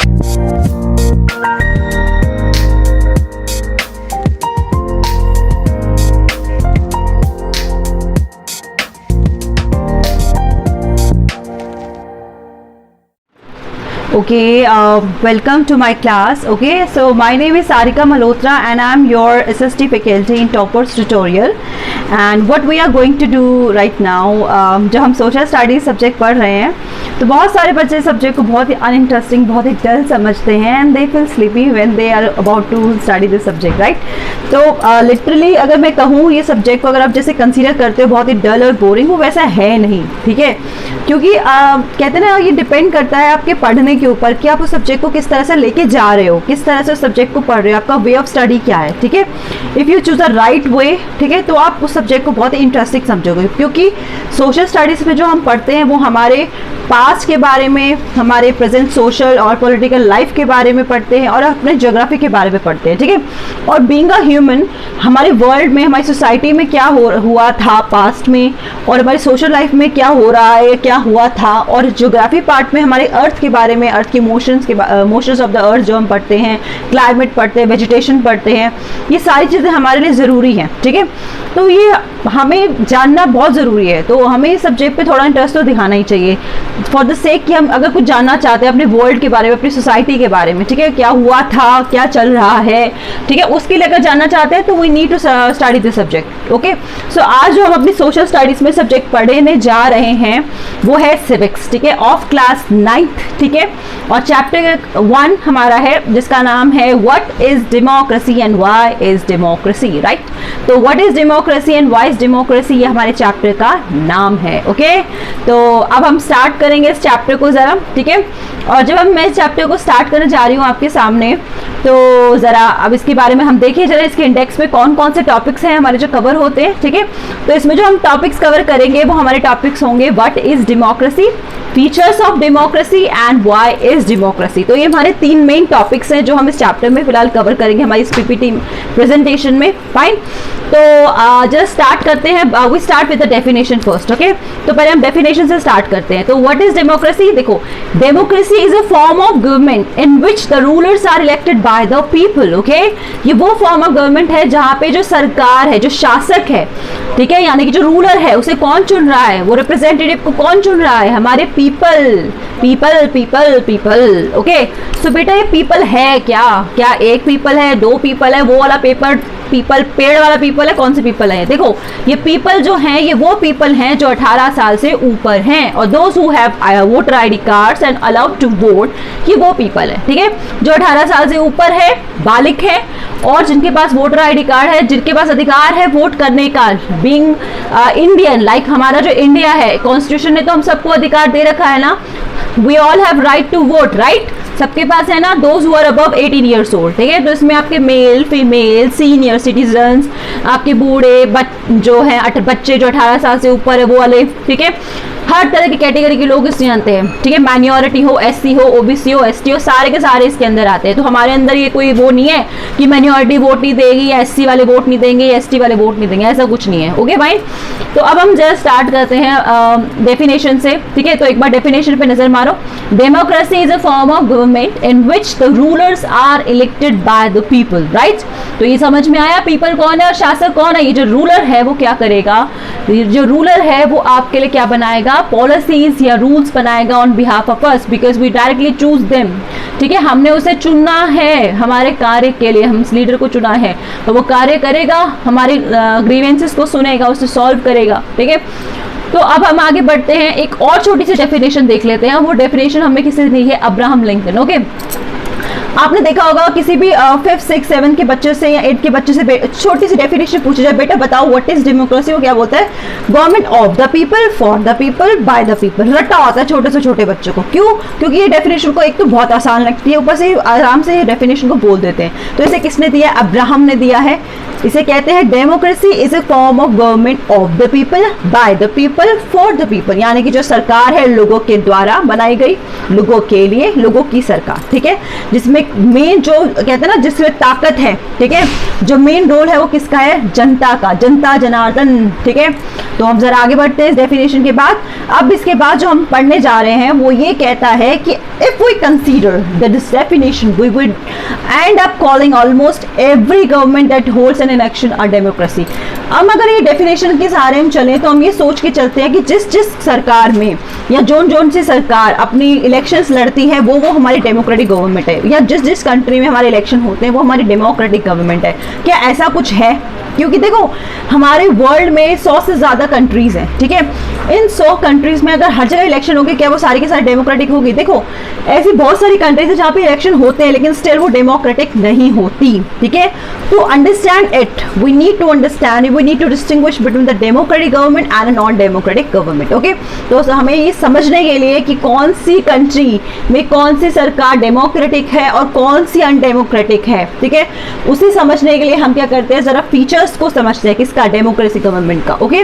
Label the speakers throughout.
Speaker 1: Okay, welcome to my class. Okay, so my name is Sarika Malhotra and I am your SST faculty in Toppers tutorial. And what we are going to do right now, जब हम social studies subject पढ़ रहे हैं तो बहुत सारे बच्चे subject को बहुत ही अनइंटरेस्टिंग, बहुत ही डल समझते हैं and they feel sleepy when they are about to study this subject, right. तो लिटरली अगर मैं कहूँ ये सब्जेक्ट को अगर आप जैसे कंसीडर करते हो बहुत ही डल और बोरिंग, वो वैसा है नहीं, ठीक है। क्योंकि कहते हैं ना, ये डिपेंड करता है आपके पढ़ने के ऊपर कि आप उस सब्जेक्ट को किस तरह से लेके जा रहे हो, किस तरह से उस सब्जेक्ट को पढ़ रहे हो, आपका वे ऑफ स्टडी क्या है, ठीक है। If you choose a right way, ठीक है, तो आप उस सब्जेक्ट को बहुत ही इंटरेस्टिंग समझोगे। क्योंकि सोशल स्टडीज़ में जो हम पढ़ते हैं वो हमारे पास्ट के बारे में, हमारे प्रेजेंट सोशल और पॉलिटिकल लाइफ के बारे में पढ़ते हैं और अपने ज्योग्राफी के बारे में पढ़ते हैं, ठीक है। और बीइंग अ ह्यूमन, हमारे वर्ल्ड में, हमारी सोसाइटी में क्या हुआ था पास्ट में, और हमारी सोशल लाइफ में क्या हो रहा है, क्या हुआ था, और ज्योग्राफी पार्ट में हमारे अर्थ के बारे में, अर्थ के मोशंस ऑफ द अर्थ जो हम पढ़ते हैं, क्लाइमेट पढ़ते हैं, वेजिटेशन पढ़ते हैं, ये सारी चीज़ें हमारे लिए ज़रूरी हैं, ठीक है। तो ये हमें जानना बहुत ज़रूरी है, तो हमें इस सब्जेक्ट पे थोड़ा इंटरेस्ट तो दिखाना ही चाहिए फॉर द सेक कि हम अगर कुछ जानना चाहते हैं अपने वर्ल्ड के बारे में, अपनी सोसाइटी के बारे में, ठीक है, क्या हुआ था, क्या चल रहा है, ठीक है, उसके लिए अगर जानना चाहते हैं तो we need to study this subject. Okay, so आज जो हम अपनी सोशल स्टडीज़ में सब्जेक्ट पढ़ने जा रहे हैं वो है सिविक्स, ठीक है, ऑफ क्लास 9th, ठीक है। और चैप्टर 1 हमारा है जिसका नाम है what is democracy and why is democracy, right. तो what is democracy and why is democracy, ये हमारे चैप्टर का नाम है। ओके, तो अब हम स्टार्ट करेंगे इस चैप्टर को ज़रा, ठीक है। और जब मैं इस चैप्टर को स्टार्ट करने जा रही हूँ आपके सामने, तो ज़रा अब इसके बारे में हम देखिए जरा इसके इंडेक्स में कौन कौन से टॉपिक्स हैं हमारे जो कवर होते हैं, ठीक है। तो इसमें जो हम टॉपिक्स कवर करेंगे वो हमारे टॉपिक्स होंगे what is democracy, features of democracy and why is democracy. तो ये हमारे 3 मेन टॉपिक्स हैं जो हम इस चैप्टर में फिलहाल कवर करेंगे हमारी इस पीपीटी प्रेजेंटेशन में, फाइन। तो जस्ट स्टार्ट करते हैं, we start with the definition first, okay. तो पहले हम डेफिनेशन से स्टार्ट करते हैं। तो व्हाट इज डेमोक्रेसी, देखो, democracy is a form of government in which the rulers are elected by the people, okay. ये वो फॉर्म ऑफ गवर्नमेंट है जहाँ पे जो सरकार है, जो शासक है, ठीक है, यानी कि जो रूलर है उसे कौन चुन रहा है, वो रिप्रेजेंटेटिव को कौन चुन रहा है, हमारे people, people people people, okay. So बेटा ये पीपल है क्या, क्या एक पीपल है, 2 पीपल है, वो वाला पीपल पेड़ वाला पीपल है, कौन से पीपल है, देखो ये पीपल जो हैं ये वो पीपल हैं जो 18 साल से ऊपर हैं, और those who have voter ID cards and allowed to vote, ये वो पीपल है, ठीक है, जो 18 साल से ऊपर है, बालिग है, और जिनके पास वोटर आईडी कार्ड है, जिनके पास अधिकार है वोट करने का, बीइंग इंडियन, लाइक हमारा जो इंडिया है, कॉन्स्टिट्यूशन ने तो हम सबको अधिकार दे रखा है ना, we all have right to vote, right, सबके पास है ना, those who are above 18 years old, ठीक है। तो इसमें आपके मेल, फीमेल, सीनियर सिटीजन्स, आपके बूढ़े जो हैं, बच्चे जो 18 साल से ऊपर है वो वाले, ठीक है, हर तरह की कैटेगरी के लोग इसमें आते हैं, ठीक है। माइनॉरिटी हो, एससी हो, ओबीसी हो, एसटी हो, सारे के सारे इसके अंदर आते हैं। तो हमारे अंदर ये कोई वो नहीं है कि माइनॉरिटी वोट नहीं देगी या एससी वाले वोट नहीं देंगे या एसटी वाले वोट नहीं देंगे, ऐसा कुछ नहीं है, ओके भाई। तो अब हम जरा स्टार्ट करते हैं डेफिनेशन से, ठीक है। तो एक बार डेफिनेशन पे नजर मारो। Democracy is a form of government in which the rulers are elected by the people, right. तो ये समझ में आया, पीपल कौन है और शासक कौन है। ये जो रूलर है वो क्या करेगा, जो रूलर है वो आपके लिए क्या बनाएगा, पॉलिसीज या रूल्स बनाएगा on behalf of us, because we directly choose them, ठीक है। हमने उसे चुना है हमारे कार्य के लिए, हम इस लीडर को चुना है, तो वो कार्य करेगा, हमारी ग्रीवेंसेस को सुनेगा, उसे सॉल्व करेगा, ठीक है। तो अब हम आगे बढ़ते हैं, एक और छोटी सी डेफिनेशन देख लेते हैं। वो डेफिनेशन हमें किसने दी है, अब्राहम लिंकन, ओके। आपने देखा होगा किसी भी 5th 6th 7th के बच्चे से या 8th के बच्चे से छोटी सी डेफिनेशन पूछी जाए, बेटा बताओ व्हाट इज डेमोक्रेसी, वो क्या बोलता है, government of the people, for the people, bye the people. रट्टा होता है छोटे से छोटे बच्चों को, क्यों, क्योंकि ये डेफिनेशन को एक तो बहुत आसान लगती है, ऊपर से आराम से ये डेफिनेशन को बोल देते हैं। तो इसे किसने दिया, अब्राहम ने दिया है। इसे कहते हैं democracy is a form of government of the people, bye the people, for the people, यानी कि जो सरकार है लोगों के द्वारा बनाई गई, लोगों के लिए, लोगों की सरकार, ठीक है, जिसमें एक मेन जो कहते हैं ना जिसमें ताकत है, ठीक है, जो मेन रोल है वो किसका है, जनता का, जनता जनार्दन, ठीक है। तो हम जरा आगे बढ़ते हैं इस डेफिनेशन के बाद। अब इसके बाद जो हम पढ़ने जा रहे हैं वो ये कहता है कि if we consider this definition we would end up calling almost every government that holds an election a democracy. अब अगर ये डेफिनेशन के सहारे हम चलें तो हम ये सोच के चलते हैं कि जिस जिस सरकार में या जोन सी सरकार अपनी इलेक्शंस लड़ती है वो हमारी डेमोक्रेटिक गवर्नमेंट है, या जिस जिस कंट्री में हमारे इलेक्शन होते हैं वो हमारी डेमोक्रेटिक गवर्नमेंट है। क्या ऐसा कुछ है? क्योंकि देखो हमारे वर्ल्ड में 100 से ज़्यादा कंट्रीज़ हैं, ठीक है। इन 100 कंट्रीज़ में अगर हर जगह इलेक्शन होगी, क्या वो सारी की सारी डेमोक्रेटिक होगी? देखो ऐसी बहुत सारी कंट्रीज है जहाँ पे इलेक्शन होते हैं लेकिन स्टिल वो डेमोक्रेटिक नहीं होती, ठीक है। To understand it we need to understand, we need to distinguish between the democratic government and non democratic government, okay. तो हमें ये समझने के लिए कि कौन सी कंट्री में कौन सी सरकार डेमोक्रेटिक है और कौन सी अनडेमोक्रेटिक है, ठीक है, उसे समझने के लिए हम क्या करते हैं, जरा फीचर्स को समझते हैं किसका, डेमोक्रेसी गवर्नमेंट का, ओके।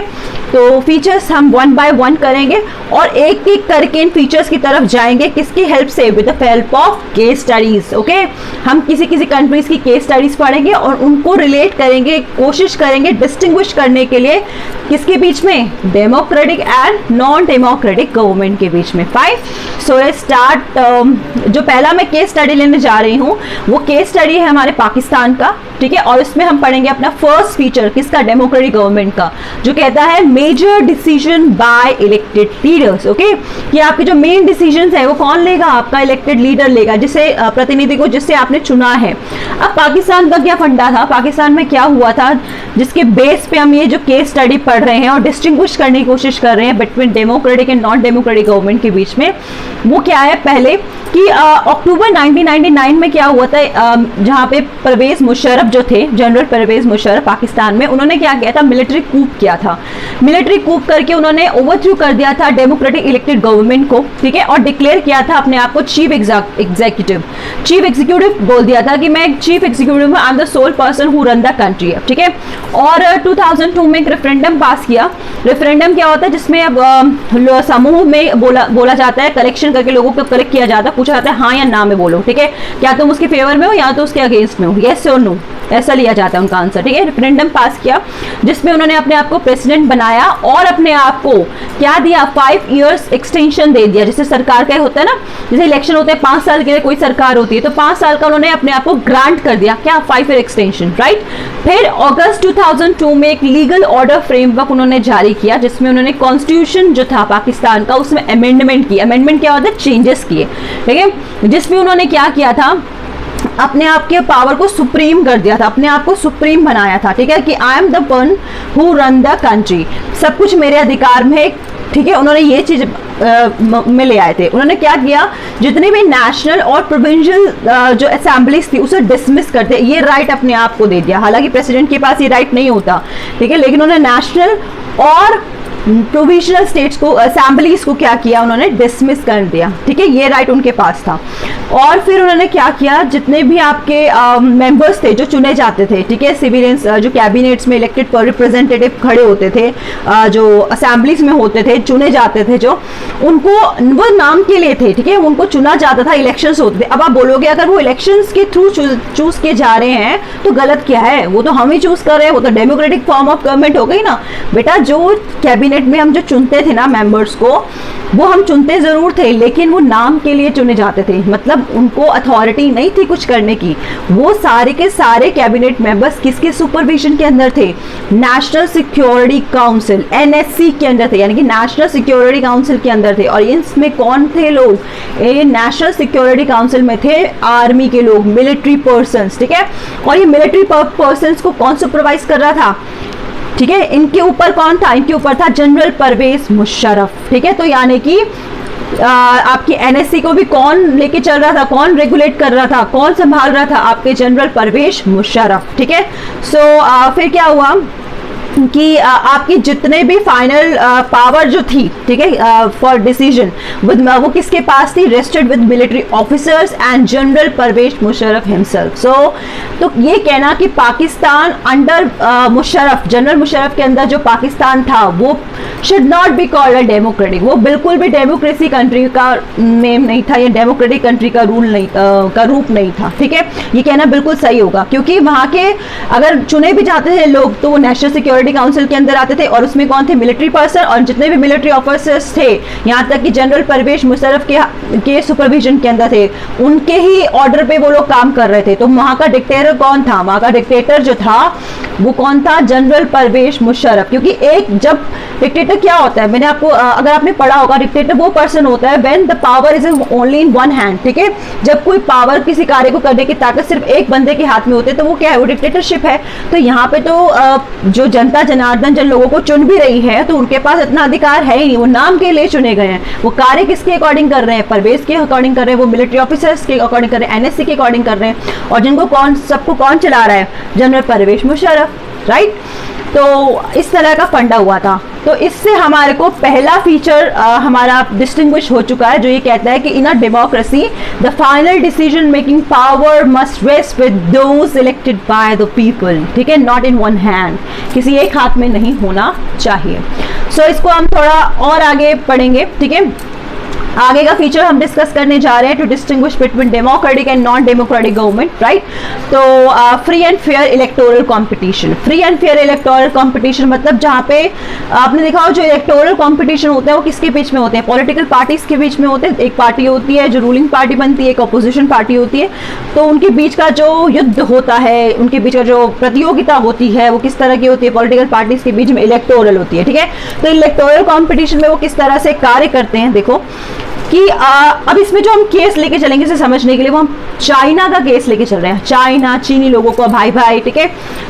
Speaker 1: तो फीचर्स हम वन बाय वन करेंगे और एक एक करके इन फीचर्स की तरफ जाएंगे, किसकी हेल्प से, with the help of case studies, okay. हम किसी किसी कंट्रीज की केस स्टडीज पढ़ेंगे और उनको रिलेट करेंगे, कोशिश करेंगे डिस्टिंग्विश करने के लिए किसके बीच में, democratic and non democratic government के बीच में। Fine, so let's start. जो पहला मैं केस स्टडी लेने जा रही हूँ वो केस स्टडी है हमारे पाकिस्तान का, ठीक है, और इसमें हम पढ़ेंगे अपना फर्स्ट फीचर किसका, डेमोक्रेटिक गवर्नमेंट का, जो कहता है major decision by elected leaders, okay. कि आपके जो मेन डिसीजंस है वो कौन लेगा, आपका इलेक्टेड लीडर लेगा, जिसे प्रतिनिधि को जिससे आपने चुना है। अब पाकिस्तान का क्या फंडा था, पाकिस्तान में क्या हुआ था जिसके बेस पे हम ये जो केस स्टडी पढ़ रहे हैं और डिस्टिंग्विश करने की कोशिश कर रहे हैं between democratic and non democratic government के बीच में, वो क्या है पहले कि अक्टूबर 1999 में क्या हुआ था, जहाँ पे परवेज मुशर्रफ जो थे, जनरल परवेज मुशर्रफ पाकिस्तान में, उन्होंने क्या किया था, मिलिट्री कूप किया था। मिलिट्री कूप करके उन्होंने ओवरथ्रू कर दिया था डेमोक्रेटिक इलेक्टेड गवर्नमेंट को, ठीक है, और डिक्लेयर किया था अपने आप को चीफ एग्जीक्यूटिव बोल दिया था कि मैं चीफ एग्जीक्यूटिव हूँ, I am the sole person who run the country, ठीक है। और 2002 में एक रेफरेंडम पास किया। रेफरेंडम क्या होता है, जिसमें अब समूह में बोला जाता है, कलेक्शन करके लोगों को कलेक्ट किया जाता है, पूछा जाता है हाँ या ना में बोलो, ठीक है, क्या तुम उसके फेवर में हो या तो उसके अगेंस्ट में हो, येस और नो, ऐसा लिया जाता है उनका आंसर, ठीक है। रेफरेंडम पास किया जिसमें उन्होंने अपने आप को प्रेसिडेंट बनाया और अपने आप को क्या दिया, 5 इयर्स एक्सटेंशन दे दिया। जैसे सरकार का होता है ना, जैसे इलेक्शन होते हैं 5 साल के लिए कोई सरकार होती है तो 5 साल का उन्होंने अपने आप को ग्रांट कर दिया, क्या, 5 ईयर एक्सटेंशन, राइट। फिर अगस्त 2002 में एक लीगल ऑर्डर फ्रेमवर्क उन्होंने जारी किया जिसमें उन्होंने कॉन्स्टिट्यूशन जो था पाकिस्तान का उसमें अमेंडमेंट की। अमेंडमेंट क्या होता है, चेंजेस किए, ठीक है, जिसमें उन्होंने क्या किया था, अपने आप के पावर को सुप्रीम कर दिया था, अपने आप को सुप्रीम बनाया था, ठीक है, कि आई am the one who run the country, सब कुछ मेरे अधिकार में, ठीक है। उन्होंने ये चीज में ले आए थे। उन्होंने क्या किया, जितने भी नेशनल और प्रोविंशियल जो असेंबलीज थी उसे डिसमिस कर दिया, ये राइट अपने आप को दे दिया। हालांकि प्रेसिडेंट के पास ये राइट नहीं होता, ठीक है, लेकिन उन्होंने नेशनल और प्रोविजनल स्टेट्स को, असेंबलीज को क्या किया, उन्होंने डिसमिस कर दिया, ठीक है, ये राइट उनके पास था। और फिर उन्होंने क्या किया, जितने भी आपके मेंबर्स थे जो चुने जाते थे, ठीक है, सिविलियंस जो कैबिनेट्स में इलेक्टेड रिप्रेजेंटेटिव खड़े होते थे, जो असेंबलीज में होते थे, चुने जाते थे, जो उनको वो नाम के लिए थे, ठीक है, उनको चुना जाता था, इलेक्शंस होते थे। अब आप बोलोगे अगर वो इलेक्शंस के थ्रू चूज किए जा रहे हैं तो गलत क्या है, वो तो हम ही चूज कर रहे हैं, वो तो डेमोक्रेटिक फॉर्म ऑफ गवर्नमेंट हो गई ना। बेटा जो कैबिनेट में हम जो चुनते थे ना मेंबर्स को, वो हम चुनते जरूर थे लेकिन वो नाम के लिए चुने जाते थे, मतलब उनको अथॉरिटी नहीं थी कुछ करने की। वो सारे के सारे कैबिनेट मेंबर्स किसके सुपरविजन के अंदर थे, नेशनल सिक्योरिटी काउंसिल एनएससी के अंदर थे, यानी कि नेशनल सिक्योरिटी काउंसिल के अंदर थे। और इसमें कौन थे लोग, ये नेशनल सिक्योरिटी काउंसिल में थे आर्मी के लोग, मिलिट्री पर्सन्स, ठीक है। और ये मिलिट्री पर्सन्स को कौन सुपरवाइज कर रहा था, ठीक है, इनके ऊपर कौन था, इनके ऊपर था जनरल परवेज मुशर्रफ, ठीक है। तो यानी कि आपकी एनएससी को भी कौन लेके चल रहा था, कौन रेगुलेट कर रहा था, कौन संभाल रहा था, आपके जनरल परवेज मुशर्रफ, ठीक है। सो फिर क्या हुआ, कि आपकी जितने भी फाइनल पावर जो थी, ठीक है, फॉर डिसीजन वो किसके पास थी, rested with military officers and general Pervez Musharraf himself. So तो ये कहना कि पाकिस्तान अंडर मुशर्रफ, जनरल मुशर्रफ के अंदर जो पाकिस्तान था वो should not be called a democratic, वो बिल्कुल भी डेमोक्रेसी कंट्री का नेम नहीं था, या डेमोक्रेटिक कंट्री का रूल नहीं का रूप नहीं था, ठीक है। ये कहना बिल्कुल सही होगा, क्योंकि वहाँ के अगर चुने भी जाते थे लोग तो वो नेशनल सिक्योरिटी काउंसिल के अंदर आते थे, और उसमें कौन थे, मिलिट्री पर्सन, और जितने भी मिलिट्री ऑफिसर्स थे, यहाँ तक कि जनरल परवेज मुशर्रफ के सुपरविजन के अंदर थे, उनके ही ऑर्डर पे वो लोग काम कर रहे थे। तो वहाँ का डिक्टेटर कौन था, वहाँ का डिक्टेटर जो था वो कौन था, जनरल परवेज मुशर्रफ। क्योंकि एक जब डिक्टेटर क्या होता है, मैंने आपको अगर आपने पढ़ा होगा, डिक्टेटर वो पर्सन होता है when the power is only in one hand, ठीक है। जब कोई पावर किसी कार्य को करने की ताकत सिर्फ एक बंदे के हाथ में होती है तो वो क्या है, वो डिक्टेटरशिप है। तो यहाँ पे तो जो जनता जनार्दन जिन लोगों को चुन भी रही है तो उनके पास इतना अधिकार है ही नहीं, वो नाम के लिए चुने गए हैं। वो कार्य किसके अकॉर्डिंग कर रहे हैं, परवेज के अकॉर्डिंग कर रहे हैं, वो मिलिट्री ऑफिसर्स के अकॉर्डिंग कर रहे हैं, एनएससी के अकॉर्डिंग कर रहे हैं, और जिनको सबको कौन चला रहा है, जनरल परवेज मुशर्रफ, राइट। तो इस तरह का फंडा हुआ था। तो इससे हमारे को पहला फीचर हमारा डिस्टिंग्विश हो चुका है, जो ये कहता है कि in a democracy the final decision making power must rest with those elected by the people, ठीक है, नॉट इन वन हैंड, किसी एक हाथ में नहीं होना चाहिए। सो इसको हम थोड़ा और आगे पढ़ेंगे, ठीक है। आगे का फीचर हम डिस्कस करने जा रहे हैं, to distinguish between democratic and non democratic government, right. तो free and fair electoral competition, free and fair electoral competition मतलब जहाँ पे आपने देखा हो जो इलेक्टोरल कंपटीशन होता है वो किसके बीच में होते हैं, पॉलिटिकल पार्टीज के बीच में होते हैं। एक पार्टी होती है जो रूलिंग पार्टी बनती है, एक अपोजिशन पार्टी होती है, तो उनके बीच का जो युद्ध होता है, उनके बीच का जो प्रतियोगिता होती है वो किस तरह की होती है, पॉलिटिकल पार्टीज के बीच में इलेक्टोरल होती है, ठीक है। तो इलेक्टोरल कंपटीशन में वो किस तरह से कार्य करते हैं, देखो कि अब इसमें जो हम केस लेके चलेंगे इसे समझने के लिए, वो हम चाइना का केस लेके चल रहे हैं। चाइना, चीनी लोगों को भाई भाई, ठीक है,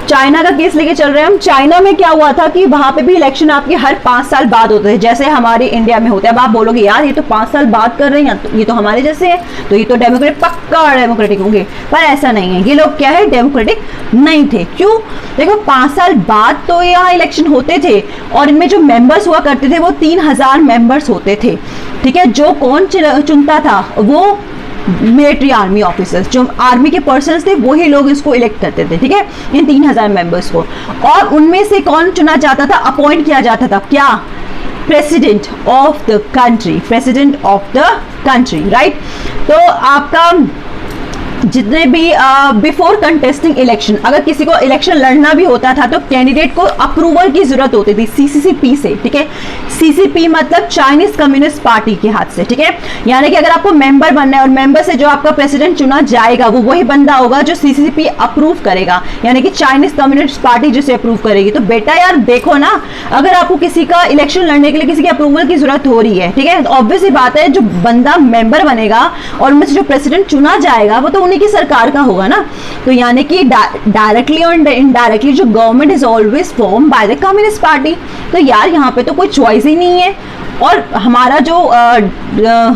Speaker 1: चाइना का केस लेके चल रहे हैं हम। चाइना में क्या हुआ था कि वहां पे भी इलेक्शन आपके हर 5 साल बाद होते थे, जैसे हमारे इंडिया में होते हैं। अब आप बोलोगे यार ये तो 5 साल बाद कर रहे हैं, तो ये तो हमारे जैसे है, तो ये तो डेमोक्रेटिक, पक्का डेमोक्रेटिक होंगे, पर ऐसा नहीं है। ये लोग क्या है, डेमोक्रेटिक नहीं थे। क्यों, देखो 5 साल बाद तो यहाँ इलेक्शन होते थे, और इनमें जो मेंबर्स हुआ करते थे वो 3000 मेंबर्स होते थे, ठीक है। जो कौन चुनता था, वो मिलिट्री आर्मी ऑफिसर्स, जो आर्मी के पर्सन्स थे वही लोग इसको इलेक्ट करते थे, ठीक है, इन 3000 मेंबर्स को। और उनमें से कौन चुना जाता था, अपॉइंट किया जाता था, क्या, president of the country, president of the country, right. तो आपका जितने भी बिफोर कंटेस्टिंग इलेक्शन, अगर किसी को इलेक्शन लड़ना भी होता था तो कैंडिडेट को अप्रूवल की जरूरत होती थी सीसीपी से, ठीक है। सीसीपी मतलब चाइनीज कम्युनिस्ट पार्टी के हाथ से, ठीक है। यानी कि अगर आपको मेंबर बनना है और मेंबर से जो आपका प्रेसिडेंट चुना जाएगा वो वही बंदा होगा जो सीसीपी अप्रूव करेगा, यानी कि चाइनीज कम्युनिस्ट पार्टी जिसे अप्रूव करेगी। तो बेटा यार देखो ना, अगर आपको किसी का इलेक्शन लड़ने के लिए किसी के अप्रूवल की जरूरत हो रही है, ठीक है, ऑब्वियस ही बात है जो बंदा मेंबर बनेगा और उनमें से जो प्रेसिडेंट चुना जाएगा वो तो की सरकार का होगा ना। तो यानी कि डायरेक्टली और इनडायरेक्टली जो government is always form by the communist party. तो यार यहाँ पे तो कोई चॉइस ही नहीं है, और हमारा जो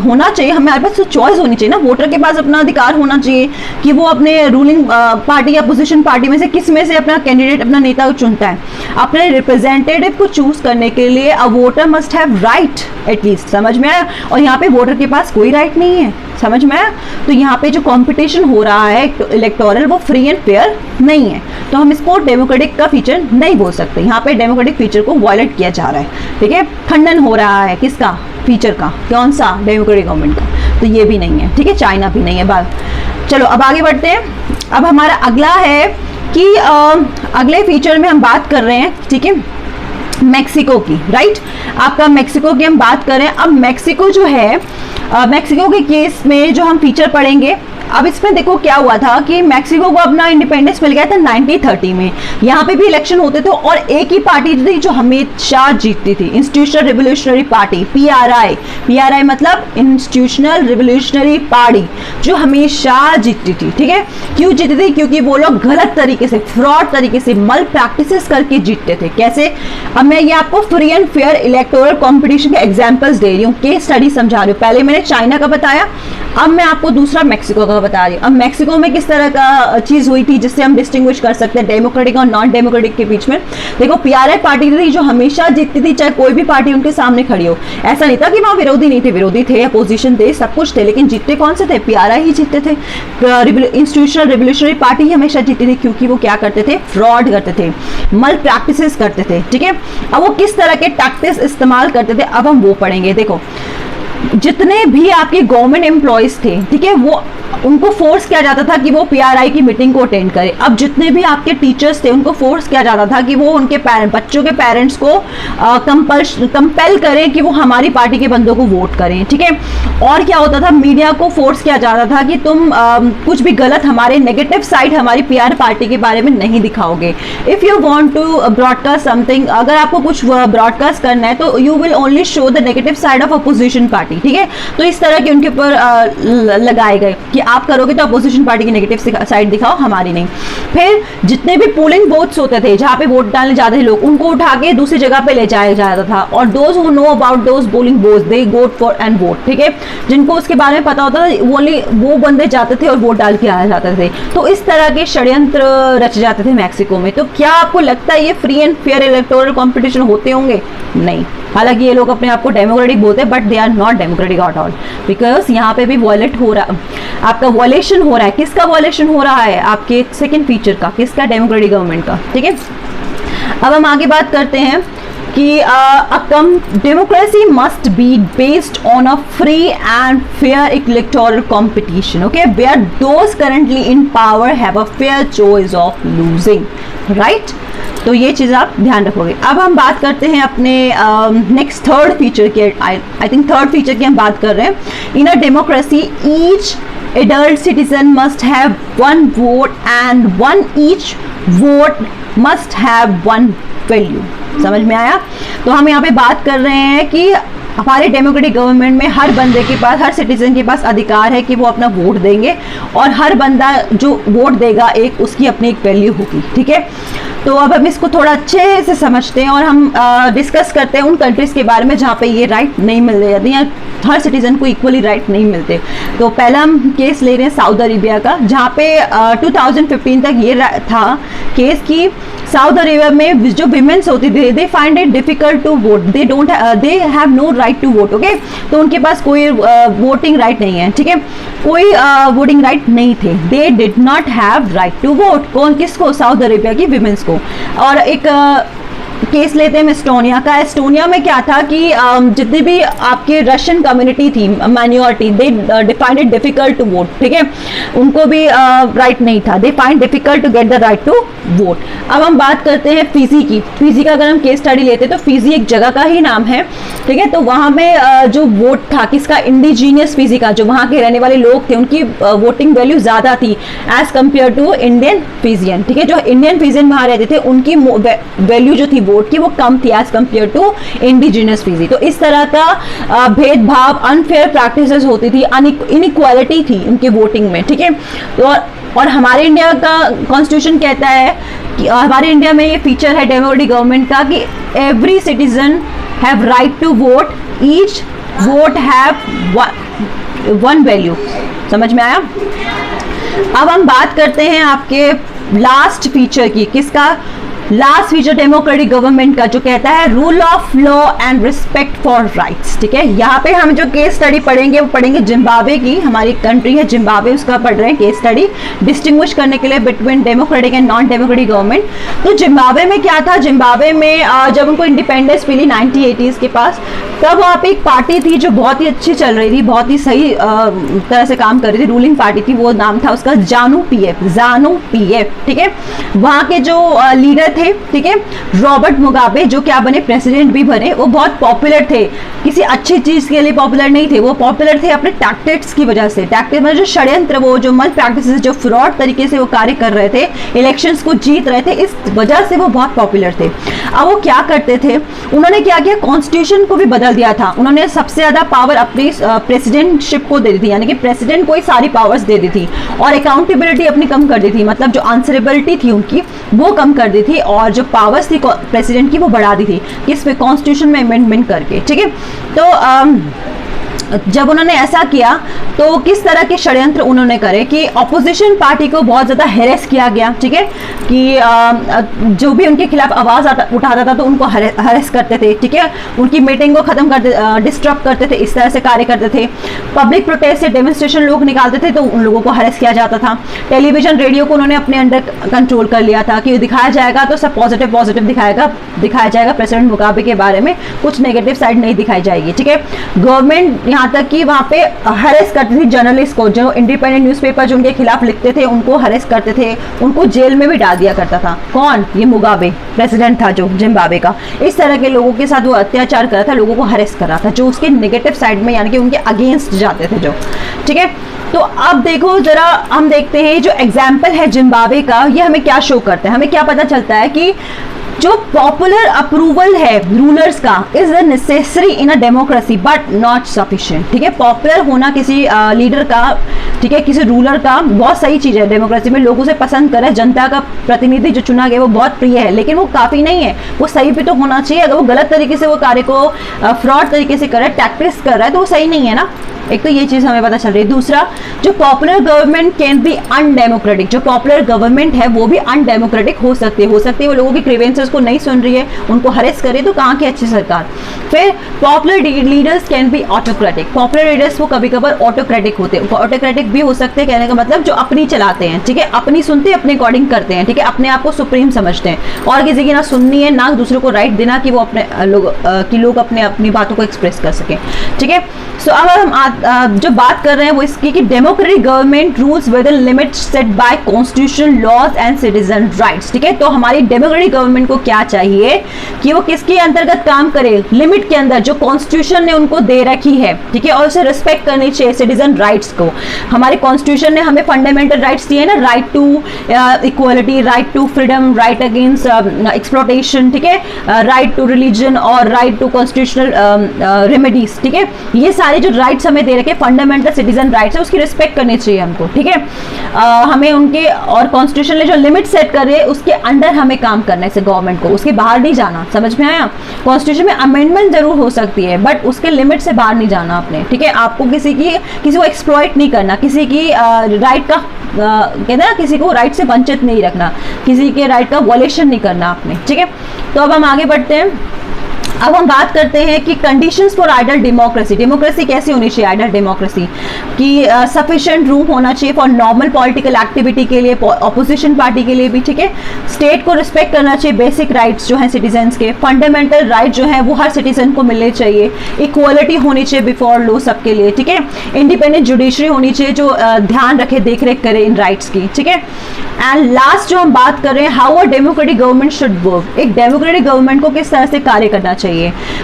Speaker 1: होना चाहिए, हमारे पास तो चॉइस होनी चाहिए ना, वोटर के पास अपना अधिकार होना चाहिए कि वो अपने रूलिंग पार्टी या अपोजिशन पार्टी में से किस में से अपना कैंडिडेट, अपना नेता चुनता है। अपने रिप्रेजेंटेटिव को चूज करने के लिए a voter must have right at least, समझ में आया। और यहाँ पे वोटर के पास कोई राइट नहीं है, समझ में आया। तो यहाँ पे जो कंपटीशन हो रहा है इलेक्टोरल वो फ्री एंड फेयर नहीं है, तो हम इसको डेमोक्रेटिक का फीचर नहीं बोल सकते। यहाँ पे डेमोक्रेटिक फीचर को वायलेट किया जा रहा है, ठीक है, खंडन हो रहा है किसका, फीचर का, कौन सा, डेमोक्रेटिक गवर्नमेंट का। तो ये भी नहीं है, ठीक है, चाइना भी नहीं है। बात, चलो अब आगे बढ़ते हैं। अब हमारा अगला है कि अगले फीचर में हम बात कर रहे हैं, ठीक है, मैक्सिको की, राइट। आपका मैक्सिको की हम बात करें। अब मैक्सिको जो है, मैक्सिको के केस में जो हम फीचर पढ़ेंगे, अब इसमें देखो क्या हुआ था कि मैक्सिको को अपना इंडिपेंडेंस मिल गया था 1930 में। यहाँ पे भी इलेक्शन होते थे और एक ही पार्टी थी जो हमेशा जीतती थी, institutional revolutionary party, PRI. PRI मतलब इंस्टीट्यूशनल रिवोल्यूशनरी पार्टी, जो हमेशा जीतती थी, ठीक है। क्यों जीतती थी, क्योंकि वो लोग गलत तरीके से, फ्रॉड तरीके से, मल प्रैक्टिसेस करके जीतते थे। कैसे, अब मैं ये आपको free and fair electoral competition के एग्जाम्पल्स दे रही हूँ, केस स्टडी समझा रही हूँ। पहले मैंने चाइना का बताया, अब मैं आपको दूसरा मैक्सिको का बता रही हूँ। अब मैक्सिको में किस तरह का चीज़ हुई थी जिससे हम डिस्टिंग्विश कर सकते हैं डेमोक्रेटिक और नॉन डेमोक्रेटिक के बीच में। देखो पीआरआई पार्टी थी जो हमेशा जीतती थी, चाहे कोई भी पार्टी उनके सामने खड़ी हो। ऐसा नहीं था कि वहाँ विरोधी नहीं थे, विरोधी थे, अपोजिशन थे, सब कुछ थे, लेकिन जीतते कौन से थे? पीआरआई ही जीतते थे। इंस्टीट्यूशनल रिवोल्यूशनरी पार्टी ही हमेशा जीतती थी, क्योंकि वो क्या करते थे? फ्रॉड करते थे, मल प्रैक्टिसेस करते थे। ठीक है, अब वो किस तरह के टैक्टिक्स इस्तेमाल करते थे अब हम वो पढ़ेंगे। देखो जितने भी आपके गवर्नमेंट एम्प्लॉयज थे, ठीक है, वो उनको फोर्स किया जाता था कि वो पीआरआई की मीटिंग को अटेंड करें। अब जितने भी आपके टीचर्स थे उनको फोर्स किया जाता था कि वो उनके बच्चों के पेरेंट्स को कंपेल करें कि वो हमारी पार्टी के बंदों को वोट करें। ठीक है, और क्या होता था? मीडिया को फोर्स किया जाता था कि तुम कुछ भी गलत, हमारे नेगेटिव साइड हमारी पीआर पार्टी के बारे में नहीं दिखाओगे। If you want to broadcast something, अगर आपको कुछ ब्रॉडकास्ट करना है तो you will only show the negative side of opposition party. ठीक है, तो इस तरह के उनके ऊपर लगाए गए कि आप करोगे तो अपोजिशन पार्टी की नेगेटिव साइड दिखाओ, हमारी नहीं। फिर जितने भी पोलिंग बूथ्स होते थे जहाँ पे वोट डालने जाते थे लोग, उनको उठा के दूसरी जगह पे ले जाया जाता था। और those who know about those polling booths they got for and vote. ठीक है, जिनको उसके बारे में पता होता था वो बंदे जाते थे और वोट डाल के आया जाते थे। तो इस तरह के षड्यंत्र रचे जाते थे मैक्सिको में। तो क्या आपको लगता है ये free and fair electoral competition होते होंगे? नहीं। हालांकि ये लोग अपने आप को डेमोक्रेटिक बोलते हैं, but they are not democratic at all, because यहाँ पे भी वॉयलेट हो रहा, आपका वॉयलेशन हो रहा है। किसका वॉयलेशन हो रहा है? आपके सेकंड फीचर का, किसका? डेमोक्रेटिक गवर्नमेंट का। ठीक है, अब हम आगे बात करते हैं कि democracy must be based on a free and fair electoral competition, okay, where those currently in power have a fair choice of losing, right. तो ये चीज़ आप ध्यान रखोगे। अब हम बात करते हैं अपने नेक्स्ट थर्ड फीचर की। आई थिंक थर्ड फीचर की हम बात कर रहे हैं। In a democracy each adult citizen must have one vote and each vote must have one value। समझ में आया? तो हम यहाँ पे बात कर रहे हैं कि हमारे डेमोक्रेटिक गवर्नमेंट में हर बंदे के पास, हर सिटीजन के पास अधिकार है कि वो अपना वोट देंगे, और हर बंदा जो वोट देगा एक उसकी अपनी एक वैल्यू होगी। ठीक है, तो अब हम इसको थोड़ा अच्छे से समझते हैं और हम डिस्कस करते हैं उन कंट्रीज़ के बारे में जहाँ पे ये राइट नहीं मिल रहे या हर सिटीजन को इक्वली राइट नहीं मिलते। तो पहला हम केस ले रहे हैं सऊदी अरेबिया का, जहाँ पे 2015 तक ये था केस कि सऊदी अरेबिया में जो विमेंस होती थी, they find it difficult to vote, they have no right to vote. Okay, तो उनके पास कोई वोटिंग राइट नहीं है। ठीक है, कोई वोटिंग राइट नहीं थे, they did not have right to vote. कौन? किसको? सऊदी अरेबिया की विमेंस को। और एक केस लेते हैं एस्टोनिया का। एस्टोनिया में क्या था कि जितनी भी आपके रशियन कम्युनिटी थी, minority, they defined it difficult to vote. ठीक है, उनको भी राइट नहीं था, they find difficult to get the right to vote. अब हम बात करते हैं फिजी की। फिजी का अगर हम केस स्टडी लेते हैं तो फिजी एक जगह का ही नाम है। ठीक है, तो वहाँ में जो वोट था किसका? इंडिजीनियस फिजी का, जो वहाँ के रहने वाले लोग थे उनकी वोटिंग वैल्यू ज़्यादा थी as compare to Indian Fijian. ठीक है, जो इंडियन फिजियन वहाँ रहते थे उनकी वैल्यू जो थी वोट की वो कम थी as compare to indigenous Fiji. तो इस तरह का भेदभाव, अनफेयर प्रैक्टिसेस होती थी, इनइक्वालिटी थी उनके वोटिंग में। ठीक है, तो और हमारे इंडिया का कॉन्स्टिट्यूशन कहता है कि हमारे इंडिया में ये फीचर है डेमोक्रेटिक गवर्नमेंट का कि every citizen have right to vote, each vote have one value. समझ में आया? अब हम बात करते हैं आपके लास्ट फीचर की। किसका? लास्ट फीचर डेमोक्रेटिक गवर्नमेंट का, जो कहता है rule of law and respect for rights. ठीक है, यहाँ पे हम जो केस स्टडी पढ़ेंगे वो पढ़ेंगे जिम्बाब्वे की, हमारी कंट्री है जिम्बाब्वे, उसका पढ़ रहे हैं केस स्टडी डिस्टिंग्विश करने के लिए between democratic and non democratic government. तो जिम्बाब्वे में क्या था? जिम्बाब्वे में जब उनको इंडिपेंडेंस मिली 1980s के पास, तब वहाँ पे एक पार्टी थी जो बहुत ही अच्छी चल रही थी, बहुत ही सही तरह से काम कर रही थी, रूलिंग पार्टी थी। वो नाम था उसका जानू पीएफ। ठीक है, वहाँ के जो लीडर थे, ठीक है, रॉबर्ट मुगाबे, जो क्या बने? प्रेसिडेंट भी बने। वो बहुत पॉपुलर थे, किसी अच्छी चीज के लिए पॉपुलर नहीं थे, वो पॉपुलर थे अपने टैक्टिक्स की वजह से। टैक्टिक्स मतलब जो षड्यंत्र, वो जो मल प्रैक्टिसेस, जो फ्रॉड तरीके से वो कार्य कर रहे थे, इलेक्शंस को जीत रहे थे, इस वजह से वो बहुत पॉपुलर थे। अब वो क्या करते थे? उन्होंने क्या किया? कॉन्स्टिट्यूशन को भी बदल दिया था। उन्होंने सबसे ज्यादा पावर अपनी प्रेसिडेंटशिप को दे दी थी, यानी कि प्रेसिडेंट को ही सारी पावर्स दे दी थी, और अकाउंटेबिलिटी अपनी कम कर दी थी, मतलब जो आंसरेबिलिटी थी उनकी वो कम कर दी थी, और जो पावर्स थी प्रेसिडेंट की वो बढ़ा दी थी, इस पे कॉन्स्टिट्यूशन में अमेंडमेंट करके। ठीक है, तो जब उन्होंने ऐसा किया तो किस तरह के षड्यंत्र उन्होंने करे कि ऑपोजिशन पार्टी को बहुत ज़्यादा हेरेस किया गया, ठीक है, कि जो भी उनके खिलाफ आवाज़ उठाता था तो उनको हेरेस करते थे, ठीक है, उनकी मीटिंग को ख़त्म कर डिस्टर्ब करते थे, इस तरह से कार्य करते थे। पब्लिक प्रोटेस्ट से डेमोन्स्ट्रेशन लोग निकालते थे तो उन लोगों को हेरेस किया जाता था। टेलीविजन रेडियो को उन्होंने अपने अंडर कंट्रोल कर लिया था कि दिखाया जाएगा तो सब पॉजिटिव दिखाया जाएगा प्रेसिडेंट मुगाबे के बारे में, कुछ नेगेटिव साइड नहीं दिखाई जाएगी, ठीक है। गवर्नमेंट यहाँ तक कि वहाँ पे हरेस करती थी जर्नलिस्ट को, जो इंडिपेंडेंट न्यूज़पेपर जो उनके खिलाफ लिखते थे उनको हरेस करते थे, उनको जेल में भी डाल दिया करता था। कौन? ये मुगाबे प्रेसिडेंट था जो जिम्बाब्वे का। इस तरह के लोगों के साथ वो अत्याचार कर रहा था, लोगों को हरेस कर रहा था जो उसके नेगेटिव साइड में यानी कि उनके अगेंस्ट जाते थे जो, ठीक है। तो अब देखो जरा, हम देखते हैं जो एग्जाम्पल है जिम्बाब्वे का, ये हमें क्या शो करता है, हमें क्या पता चलता है कि जो पॉपुलर अप्रूवल है रूलर्स का is a necessary in a democracy but not sufficient, ठीक है। पॉपुलर होना किसी लीडर का, ठीक है, किसी रूलर का बहुत सही चीज है डेमोक्रेसी में, लोगों से पसंद करे, जनता का प्रतिनिधि जो चुना गया वो बहुत प्रिय है, लेकिन वो काफी नहीं है, वो सही भी तो होना चाहिए। अगर वो गलत तरीके से वो कार्य को फ्रॉड तरीके से कर रहा है, टैक्टिक्स कर रहा है, तो वो सही नहीं है ना। एक तो ये चीज हमें पता चल रही है। दूसरा, जो popular government can be undemocratic, जो पॉपुलर गवर्नमेंट है वो भी अनडेमोक्रेटिक हो सकती है वो लोगों की ग्रीवेंसेस को नहीं सुन रही है, उनको हरेस करे, तो कहाँ की अच्छी सरकार। फिर popular leaders can be autocratic, popular leaders वो कभी कभार ऑटोक्रेटिक होते हैं, ऑटोक्रेटिक भी हो सकते हैं, कहने का मतलब जो अपनी चलाते हैं, ठीक है, अपनी सुनते हैं, अपने अकॉर्डिंग करते हैं, ठीक है, अपने आप को सुप्रीम समझते हैं और किसी की ना सुननी है ना दूसरों को राइट देना कि वो अपने लोग अपने अपनी बातों को एक्सप्रेस कर सकें, ठीक है। सो अब हम जो बात कर रहे हैं वो इसकी कि democratic government rules within limits set by constitution laws and citizen rights, ठीक है। तो हमारी डेमोक्रेटिक गवर्नमेंट को क्या चाहिए कि वो किसके अंतर्गत काम करे, लिमिट के अंदर जो कॉन्स्टिट्यूशन ने उनको दे रखी है, ठीक है, और उसे रिस्पेक्ट करनी चाहिए सिटीजन राइट्स को। हमारे कॉन्स्टिट्यूशन ने हमें फंडामेंटल राइट्स दिए ना, right to equality, right to freedom, right against exploitation, ठीक है, राइट टू रिलीजन और राइट टू कॉन्स्टिट्यूशनल रेमेडीज, ठीक है। ये सारे जो राइट्स हमें दे रखे फंडामेंटल सिटीजन राइट्स है, उसकी रिस्पेक्ट करनी चाहिए हमको, ठीक है। हमें उनके और कॉन्स्टिट्यूशन ने जो लिमिट सेट कर रहे हैं उसके अंडर हमें काम करना है गवर्नमेंट को, उसके बाहर नहीं जाना, समझ में आया। कॉन्स्टिट्यूशन में अमेंडमेंट जरूर हो सकती है बट उसके लिमिट से बाहर नहीं जाना आपने, ठीक है। आपको किसी को एक्सप्लॉइट नहीं करना, किसी की राइट का कहते हैं ना, किसी को राइट से वंचित नहीं रखना, किसी के राइट का वॉयलेशन नहीं करना आपने, ठीक है। तो अब हम आगे बढ़ते हैं। अब हम बात करते हैं कि conditions for ideal democracy, democracy कैसी होनी चाहिए आइडल डेमोक्रेसी, कि सफिशिएंट रूम होना चाहिए फॉर नॉर्मल पॉलिटिकल एक्टिविटी के लिए, ऑपोजिशन पार्टी के लिए भी, ठीक है। स्टेट को रिस्पेक्ट करना चाहिए, बेसिक राइट्स जो हैं सिटीजन्स के, फंडामेंटल राइट जो हैं वो हर सिटीजन को मिलने चाहिए, इक्वालिटी होनी चाहिए बिफोर लॉ सबके लिए, ठीक है। इंडिपेंडेंट जुडिशरी होनी चाहिए जो ध्यान रखे, देख रेख करे इन राइट्स की, ठीक है। एंड लास्ट जो हम बात कर रहे हैं, how a democratic government should work, एक डेमोक्रेटिक गवर्नमेंट को किस तरह से कार्य करना चाहिए।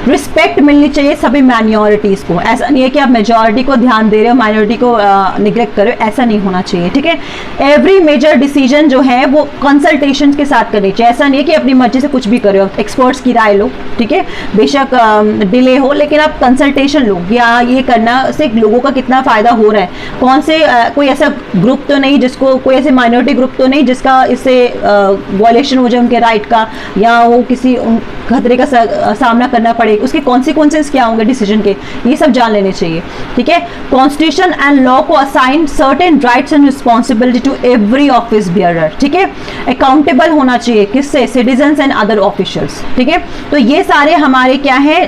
Speaker 1: रिस्पेक्ट मिलनी चाहिए सभी माइनॉरिटीज को, ऐसा नहीं है कि आप मेजॉरिटी को ध्यान दे रहे हो माइनॉरिटी को निग्लेक्ट कर रहे हो, ऐसा नहीं होना चाहिए, ठीक है। एवरी मेजर डिसीजन जो है वो कंसल्टेशन के साथ करनी चाहिए, ऐसा नहीं है कि अपनी मर्जी से कुछ भी करो, एक्सपर्ट्स की राय लो, ठीक है, बेशक डिले हो लेकिन आप कंसल्टेशन लो, या ये करना से लोगों का कितना फायदा हो रहा है, कौन से कोई ऐसा ग्रुप तो नहीं जिसको, कोई ऐसे माइनॉरिटी ग्रुप तो नहीं जिसका इससे वायलेशन हो जाए उनके राइट का, या वो किसी खतरे का सामना करना पड़े, उसके कॉन्सिक्वेंसेस क्या होंगे डिसीजन के, ये सब जान लेने चाहिए, ठीक है। कॉन्स्टिट्यूशन एंड लॉ को assign certain rights and responsibility to every office bearer, ठीक है। अकाउंटेबल होना चाहिए किससे, सिटीजन्स एंड अदर ऑफिशियल्स, ठीक है। तो ये सारे हमारे क्या है,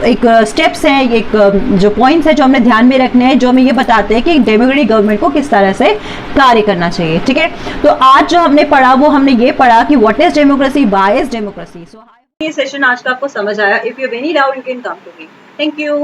Speaker 1: एक स्टेप्स हैं, एक जो पॉइंट्स है जो हमने ध्यान में रखने हैं, जो हमें ये बताते हैं कि डेमोक्रेटिक गवर्नमेंट को किस तरह से कार्य करना चाहिए, ठीक है। तो आज जो हमने पढ़ा वो हमने ये पढ़ा कि what is democracy, why is democracy. So ये सेशन आज का आपको समझ आया। If you have any doubt you can come to me. Thank you.